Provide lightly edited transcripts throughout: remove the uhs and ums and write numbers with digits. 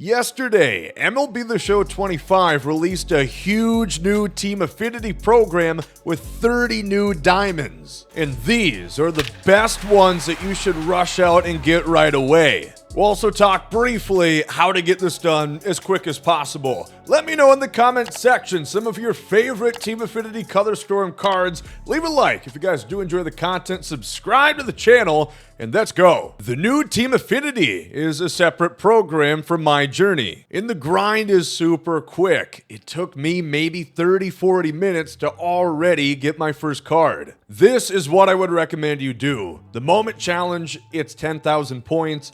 Yesterday, MLB The Show 25 released a huge new Team Affinity program with 30 new diamonds. And these are the best ones that you should rush out and get right away. We'll also talk briefly how to get this done as quick as possible. Let me know in the comments section some of your favorite Team Affinity Color Storm cards. Leave a like if you guys do enjoy the content, subscribe to the channel, and let's go. The new Team Affinity is a separate program from my journey, and the grind is super quick. It took me maybe 30-40 minutes to already get my first card. This is what I would recommend you do. The moment challenge, it's 10,000 points.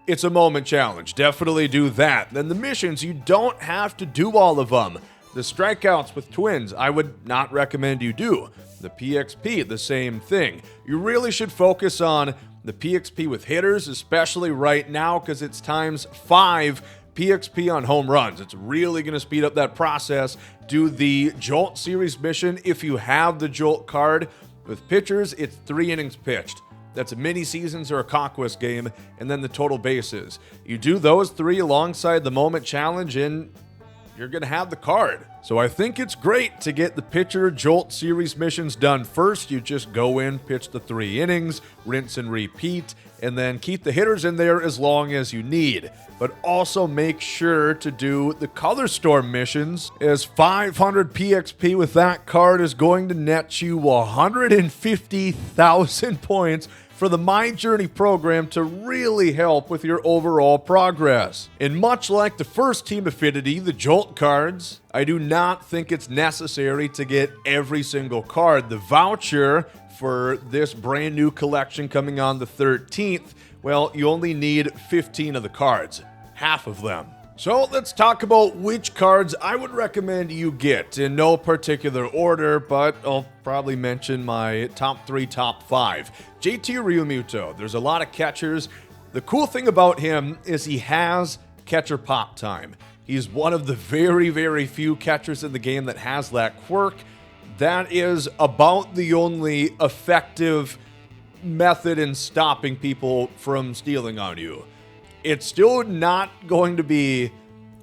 It's a moment challenge. Definitely do that. Then the missions, you don't have to do all of them. The strikeouts with twins, I would not recommend you do. The PXP, the same thing. You really should focus on the PXP with hitters, especially right now because it's times 5 PXP on home runs. It's really going to speed up that process. Do the Jolt Series mission if you have the Jolt card. With pitchers, it's 3 innings pitched. That's a mini seasons or a conquest game, and then the total bases. You do those 3 alongside the moment challenge, and you're going to have the card. So I think it's great to get the pitcher Jolt Series missions done first. You just go in, pitch the 3 innings, rinse and repeat, and then keep the hitters in there as long as you need. But also make sure to do the Color Storm missions, as 500 PXP with that card is going to net you 150,000 points for the My Journey program to really help with your overall progress. And much like the first Team Affinity, the Jolt cards, I do not think it's necessary to get every single card. The voucher for this brand new collection coming on the 13th, well, you only need 15 of the cards, half of them. So let's talk about which cards I would recommend you get in no particular order, but I'll probably mention my top 3, top 5. JT Realmuto, there's a lot of catchers. The cool thing about him is he has catcher pop time. He's one of the very, very few catchers in the game that has that quirk. That is about the only effective method in stopping people from stealing on you. It's still not going to be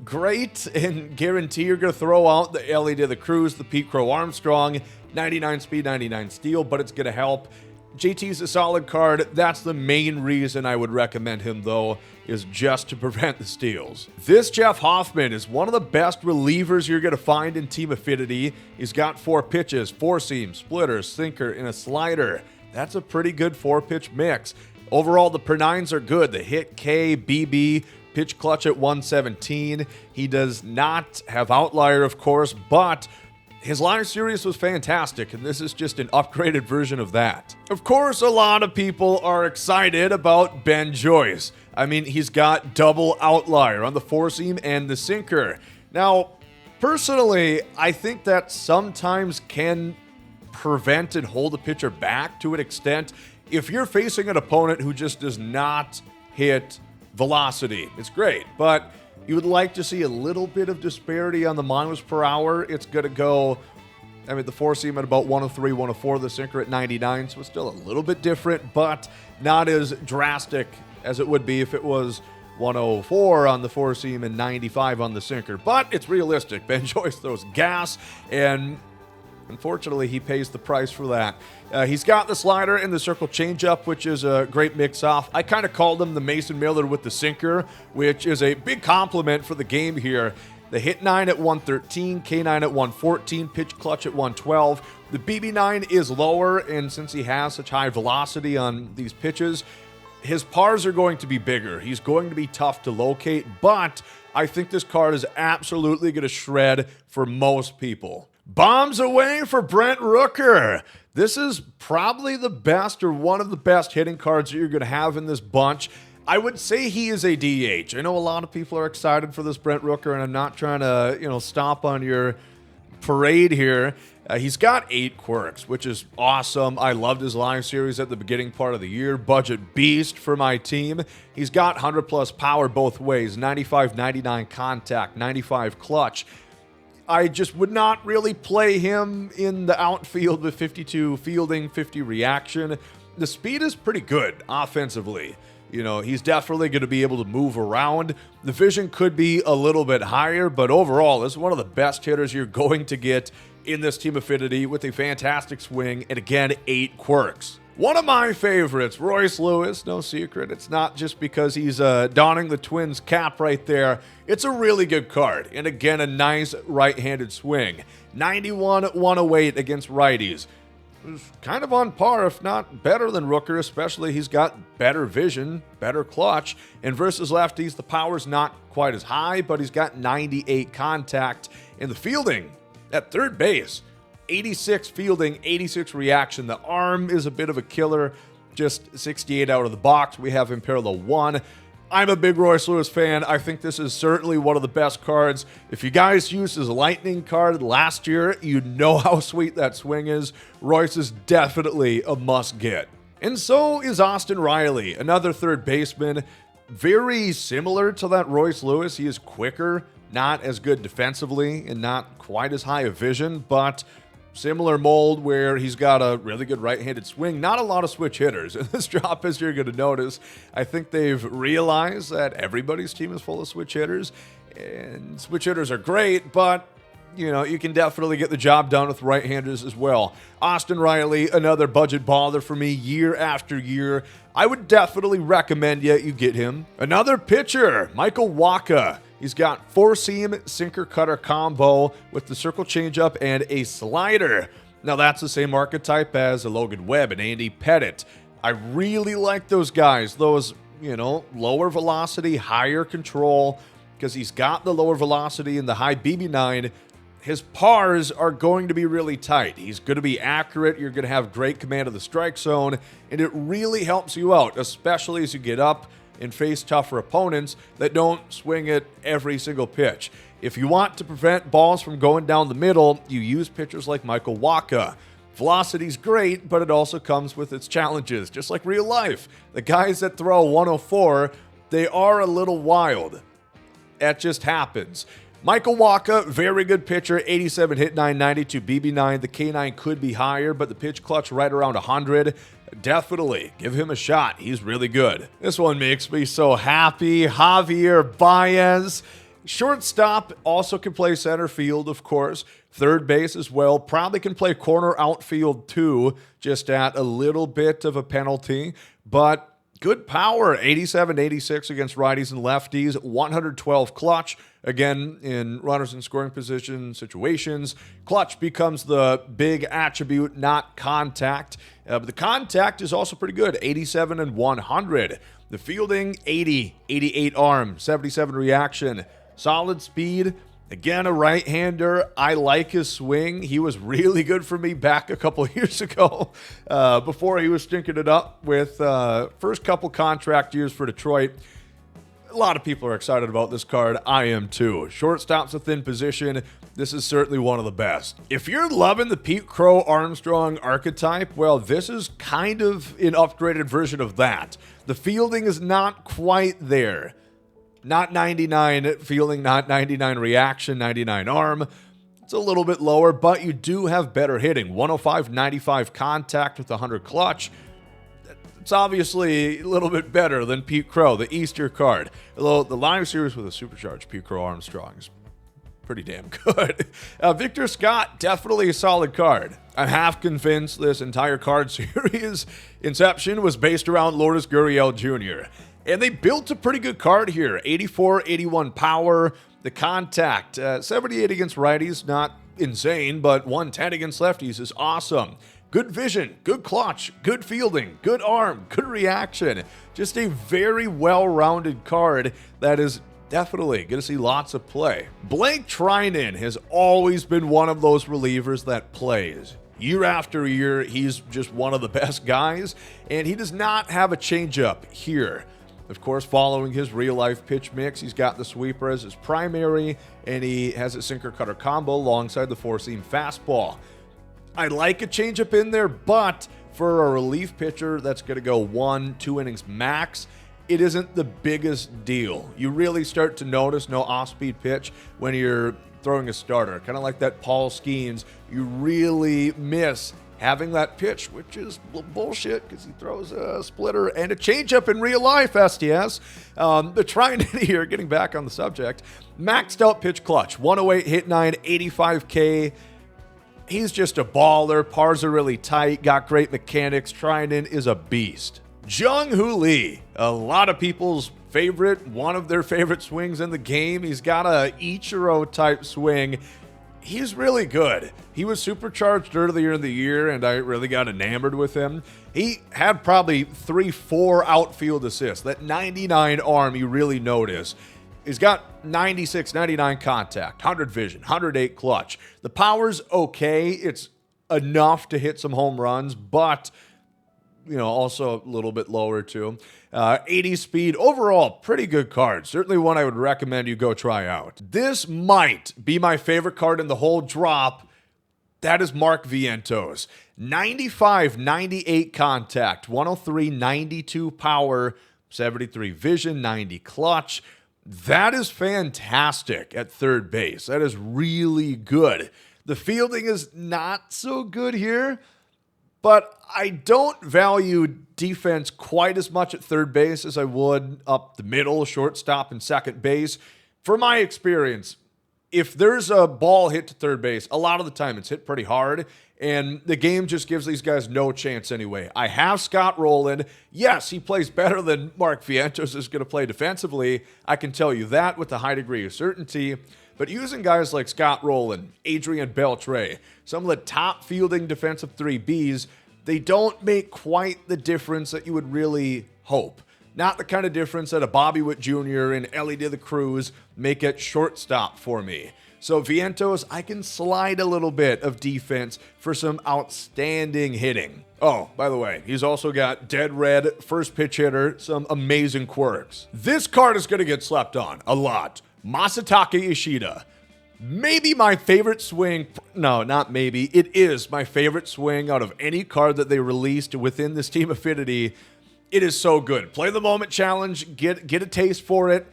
great and guarantee you're going to throw out the Ellie de la Cruz, the Pete Crow Armstrong, 99 speed, 99 steal, but it's going to help. JT's a solid card. That's the main reason I would recommend him, though, is just to prevent the steals. This Jeff Hoffman is one of the best relievers you're going to find in Team Affinity. He's got 4 pitches, 4 seam, splitter, sinker, and a slider. That's a pretty good 4-pitch mix. Overall, the per-9s are good. The hit K, BB, pitch clutch at 117. He does not have outlier, of course, but his line series was fantastic, and this is just an upgraded version of that. Of course, a lot of people are excited about Ben Joyce. I mean, he's got double outlier on the 4-seam and the sinker. Now, personally, I think that sometimes can prevent and hold a pitcher back to an extent. If you're facing an opponent who just does not hit velocity, it's great, but you would like to see a little bit of disparity on the miles per hour. It's going to go, I mean, the 4-seam at about 103, 104, the sinker at 99, so it's still a little bit different, but not as drastic as it would be if it was 104 on the 4-seam and 95 on the sinker. But it's realistic. Ben Joyce throws gas, and unfortunately, he pays the price for that. He's got the slider and the circle changeup, which is a great mix-off. I kind of called him the Mason Miller with the sinker, which is a big compliment for the game here. The hit 9 at 113, K9 at 114, pitch clutch at 112. The BB9 is lower, and since he has such high velocity on these pitches, his pars are going to be bigger. He's going to be tough to locate, but I think this card is absolutely going to shred for most people. Bombs away for Brent Rooker. This is probably the best or one of the best hitting cards that you're going to have in this bunch. I would say he is a DH. I know a lot of people are excited for this Brent Rooker, and I'm not trying to, stomp on your parade here. He's got 8 quirks, which is awesome. I loved his live series at the beginning part of the year. Budget beast for my team. He's got 100+ power both ways, 95, 99 contact, 95 clutch. I just would not really play him in the outfield with 52 fielding, 50 reaction. The speed is pretty good offensively. He's definitely going to be able to move around. The vision could be a little bit higher, but overall, this is one of the best hitters you're going to get in this team affinity with a fantastic swing and, again, 8 quirks. One of my favorites, Royce Lewis, no secret. It's not just because he's donning the Twins cap right there. It's a really good card. And, again, a nice right-handed swing. 91 at 108 against righties. Kind of on par, if not better than Rooker, especially he's got better vision, better clutch, and versus lefties, the power's not quite as high, but he's got 98 contact, and the fielding at third base, 86 fielding, 86 reaction. The arm is a bit of a killer, just 68 out of the box. We have him parallel 1. I'm a big Royce Lewis fan. I think this is certainly one of the best cards. If you guys used his Lightning card last year, you know how sweet that swing is. Royce is definitely a must-get. And so is Austin Riley, another third baseman. Very similar to that Royce Lewis. He is quicker, not as good defensively, and not quite as high a vision, but similar mold where he's got a really good right-handed swing. Not a lot of switch hitters in this drop, as you're going to notice. I think they've realized that everybody's team is full of switch hitters, and switch hitters are great, but you can definitely get the job done with right-handers as well. Austin Riley, another budget baller for me year after year. I would definitely recommend you get him. Another pitcher, Michael Wacha. He's got 4-seam sinker-cutter combo with the circle changeup and a slider. Now, that's the same archetype as a Logan Webb and Andy Pettitte. I really like those guys. Those, lower velocity, higher control, because he's got the lower velocity and the high BB9. His pars are going to be really tight. He's going to be accurate. You're going to have great command of the strike zone, and it really helps you out, especially as you get up and face tougher opponents that don't swing it every single pitch. If you want to prevent balls from going down the middle, you use pitchers like Michael Wacha. Velocity's great, but it also comes with its challenges, just like real life. The guys that throw 104, they are a little wild. That just happens. Michael Wacha, very good pitcher, 87 hit 992 BB9. The K9 could be higher, but the pitch clutch right around 100. Definitely give him a shot. He's really good. This one makes me so happy. Javier Baez. Shortstop, also can play center field, of course. Third base as well. Probably can play corner outfield too, just at a little bit of a penalty. But good power, 87-86 against righties and lefties, 112 clutch. Again, in runners in scoring position situations, clutch becomes the big attribute, not contact. But the contact is also pretty good, 87 and 100. The fielding, 80, 88 arm, 77 reaction. Solid speed. Again, a right-hander. I like his swing. He was really good for me back a couple years ago before he was stinking it up with first couple contract years for Detroit. A lot of people are excited about this card. I am too. Shortstop's a thin position. This is certainly one of the best. If you're loving the Pete Crow Armstrong archetype, well, this is kind of an upgraded version of that. The fielding is not quite there. Not 99 fielding, not 99 reaction, 99 arm. It's a little bit lower, but you do have better hitting. 105, 95 contact with 100 clutch. It's obviously a little bit better than Pete Crow, the Easter card. Although the live series with a supercharged Pete Crow Armstrong is pretty damn good. Victor Scott, definitely a solid card. I'm half convinced this entire card series inception was based around Lourdes Gurriel Jr., and they built a pretty good card here. 84, 81 power. The contact, 78 against righties, not insane, but 110 against lefties is awesome. Good vision, good clutch, good fielding, good arm, good reaction. Just a very well-rounded card that is definitely going to see lots of play. Blake Trinan has always been one of those relievers that plays. Year after year, he's just one of the best guys, and he does not have a changeup here. Of course, following his real-life pitch mix, he's got the sweeper as his primary, and he has a sinker-cutter combo alongside the four-seam fastball. I like a changeup in there, but for a relief pitcher that's going to go 1-2 innings max, it isn't the biggest deal. You really start to notice no off-speed pitch when you're throwing a starter. Kind of like that Paul Skeens, you really miss having that pitch, which is bullshit because he throws a splitter and a changeup in real life, STS. The trying here, getting back on the subject, maxed out pitch clutch, 108 hit 9, 85K. He's just a baller. Pars are really tight, got great mechanics. Trinan is a beast. Jung-Hoo Lee, a lot of people's favorite, one of their favorite swings in the game. He's got a Ichiro type swing. He's really good. He was supercharged earlier in the year, and I really got enamored with him. He had probably 3-4 outfield assists. That 99 arm you really notice. He's got 96, 99 contact, 100 vision, 108 clutch. The power's okay. It's enough to hit some home runs, but also a little bit lower too. 80 speed. Overall, pretty good card. Certainly one I would recommend you go try out. This might be my favorite card in the whole drop. That is Mark Vientos. 95, 98 contact, 103, 92 power, 73 vision, 90 clutch. That is fantastic at third base. That is really good. The fielding is not so good here, but I don't value defense quite as much at third base as I would up the middle, shortstop, and second base. From my experience, if there's a ball hit to third base, a lot of the time it's hit pretty hard, and the game just gives these guys no chance anyway. I have Scott Rowland. Yes, he plays better than Mark Vientos is going to play defensively. I can tell you that with a high degree of certainty. But using guys like Scott Rowland, Adrian Beltre, some of the top fielding defensive 3Bs, they don't make quite the difference that you would really hope. Not the kind of difference that a Bobby Witt Jr. and Ellie De La Cruz make at shortstop for me. So Vientos, I can slide a little bit of defense for some outstanding hitting. Oh, by the way, he's also got dead red, first pitch hitter, some amazing quirks. This card is going to get slept on a lot. Masataka Ishida. Maybe my favorite swing. No, not maybe. It is my favorite swing out of any card that they released within this Team Affinity. It is so good. Play the moment challenge. Get a taste for it.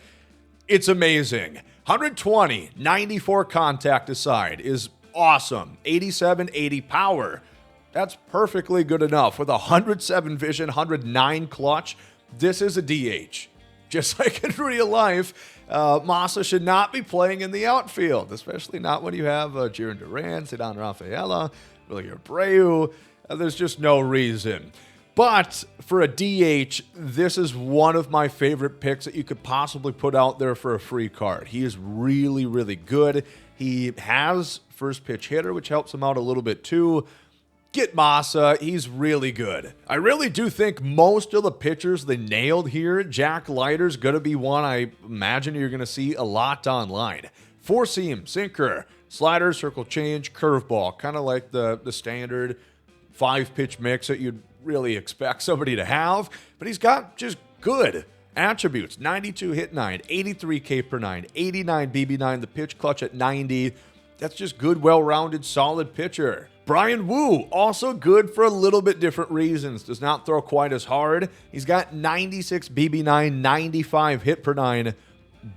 It's amazing. 120, 94 contact aside is awesome. 87, 80 power. That's perfectly good enough. With 107 vision, 109 clutch, this is a DH. Just like in real life, Masa should not be playing in the outfield, especially not when you have Jiren Duran, Cedon Rafaela, Willie Abreu. There's just no reason. But for a DH, this is one of my favorite picks that you could possibly put out there for a free card. He is really, really good. He has first pitch hitter, which helps him out a little bit too. Get Masa. He's really good. I really do think most of the pitchers they nailed here. Jack Leiter's going to be one I imagine you're going to see a lot online. Four seam, sinker, slider, circle change, curveball. Kind of like the standard 5-pitch mix that you'd really expect somebody to have, but he's got just good attributes. 92 hit 9, 83 K per 9, 89 BB9, the pitch clutch at 90. That's just good, well-rounded, solid pitcher. Brian Wu, also good for a little bit different reasons. Does not throw quite as hard. He's got 96 BB9, 95 hit per 9.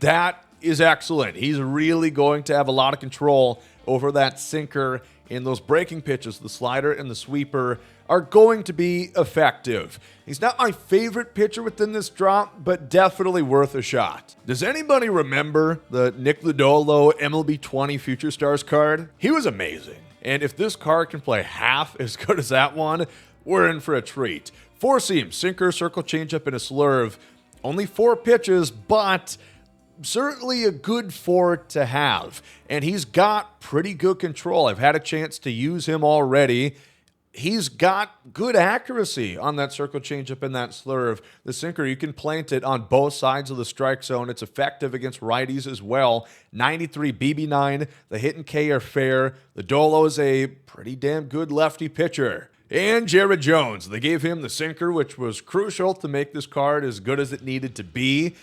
That is excellent. He's really going to have a lot of control over that sinker, and those breaking pitches, the slider and the sweeper, are going to be effective. He's not my favorite pitcher within this drop, but definitely worth a shot. Does anybody remember the Nick Lodolo MLB 20 Future Stars card? He was amazing. And if this card can play half as good as that one, we're in for a treat. Four seam, sinker, circle changeup, and a slurve. Only 4 pitches, but certainly a good 4 to have. And he's got pretty good control. I've had a chance to use him already. He's got good accuracy on that circle changeup and that slurve. The sinker, you can plant it on both sides of the strike zone. It's effective against righties as well. 93 BB9. The hit and K are fair. The Dolo is a pretty damn good lefty pitcher. And Jared Jones. They gave him the sinker, which was crucial to make this card as good as it needed to be.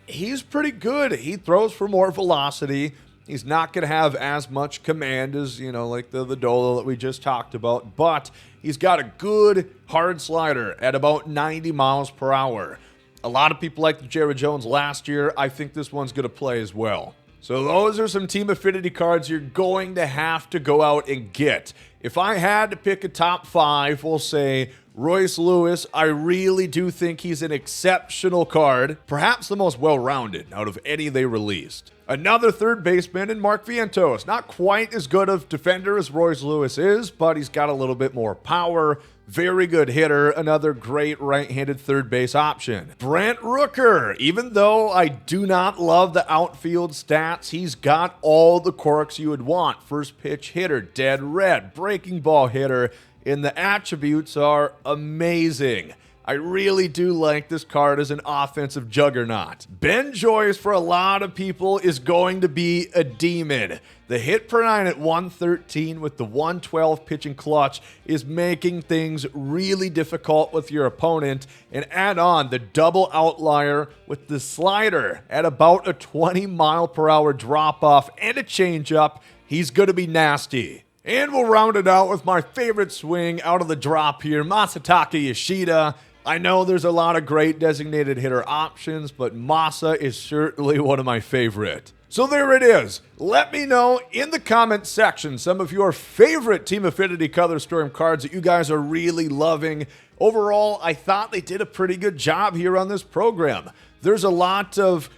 He's pretty good. He throws for more velocity. He's not going to have as much command as, like the Dolo that we just talked about, but he's got a good hard slider at about 90 miles per hour. A lot of people liked Jared Jones last year. I think this one's going to play as well. So those are some Team Affinity cards you're going to have to go out and get. If I had to pick a top 5, we'll say Royce Lewis. I really do think he's an exceptional card, perhaps the most well-rounded out of any they released. Another third baseman in Mark Vientos. Not quite as good of defender as Royce Lewis is, but he's got a little bit more power. Very good hitter, another great right-handed third base option. Brent Rooker, even though I do not love the outfield stats, he's got all the quirks you would want. First pitch hitter, dead red, breaking ball hitter, and the attributes are amazing. I really do like this card as an offensive juggernaut. Ben Joyce, for a lot of people, is going to be a demon. The hit per 9 at 113 with the 112 pitching clutch is making things really difficult with your opponent. And add on the double outlier with the slider at about a 20-mile-per-hour drop-off and a changeup. He's going to be nasty. And we'll round it out with my favorite swing out of the drop here, Masataka Yoshida. I know there's a lot of great designated hitter options, but Masa is certainly one of my favorite. So there it is. Let me know in the comments section some of your favorite Team Affinity Color Storm cards that you guys are really loving. Overall, I thought they did a pretty good job here on this program. There's a lot of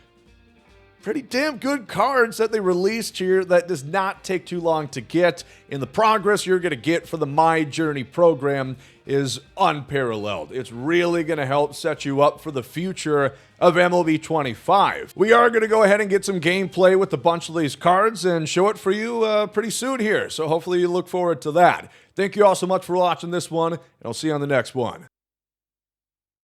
pretty damn good cards that they released here that does not take too long to get, and the progress you're going to get for the My Journey program is unparalleled. It's really going to help set you up for the future of MLB 25. We are going to go ahead and get some gameplay with a bunch of these cards and show it for you pretty soon here, so hopefully you look forward to that. Thank you all so much for watching this one, and I'll see you on the next one.